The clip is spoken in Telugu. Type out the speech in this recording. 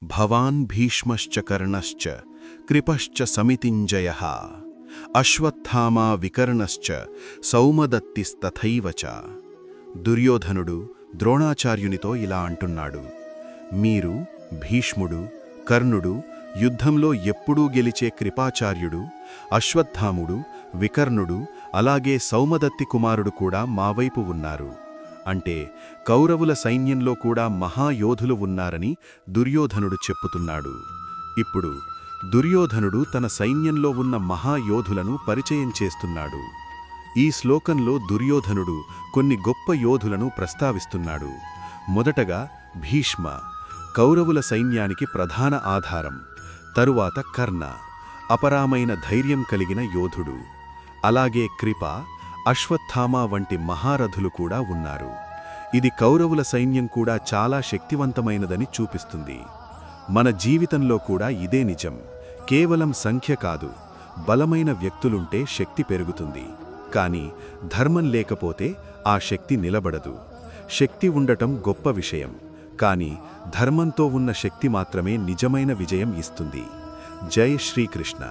భవాన్ భీష్మశ్చ కర్ణశ్చ కృపశ్చ సమితింజయః అశ్వత్థామా వికర్ణశ్చ సౌమదత్తిస్తథైవ చ. దుర్యోధనుడు ద్రోణాచార్యునితో ఇలా అంటున్నాడు: మీరు, భీష్ముడు, కర్ణుడు, యుద్ధంలో ఎప్పుడూ గెలిచే కృపాచార్యుడు, అశ్వత్థాముడు, వికర్ణుడు, అలాగే సౌమదత్తి కుమారుడు కూడా మావైపు ఉన్నారు. అంటే కౌరవుల సైన్యంలో కూడా మహాయోధులు ఉన్నారని దుర్యోధనుడు చెప్పుతున్నాడు. ఇప్పుడు దుర్యోధనుడు తన సైన్యంలో ఉన్న మహాయోధులను పరిచయం చేస్తున్నాడు. ఈ శ్లోకంలో దుర్యోధనుడు కొన్ని గొప్ప యోధులను ప్రస్తావిస్తున్నాడు. మొదటగా భీష్మ, కౌరవుల సైన్యానికి ప్రధాన ఆధారం. తరువాత కర్ణ, అపరామైన ధైర్యం కలిగిన యోధుడు. అలాగే కృప, అశ్వత్థామ వంటి మహారథులు కూడా ఉన్నారు. ఇది కౌరవుల సైన్యం కూడా చాలా శక్తివంతమైనదని చూపిస్తుంది. మన జీవితంలో కూడా ఇదే నిజం. కేవలం సంఖ్య కాదు, బలమైన వ్యక్తులుంటే శక్తి పెరుగుతుంది. కానీ ధర్మం లేకపోతే ఆ శక్తి నిలబడదు. శక్తి ఉండటం గొప్ప విషయం, కానీ ధర్మంతో ఉన్న శక్తి మాత్రమే నిజమైన విజయం ఇస్తుంది. జై శ్రీకృష్ణ.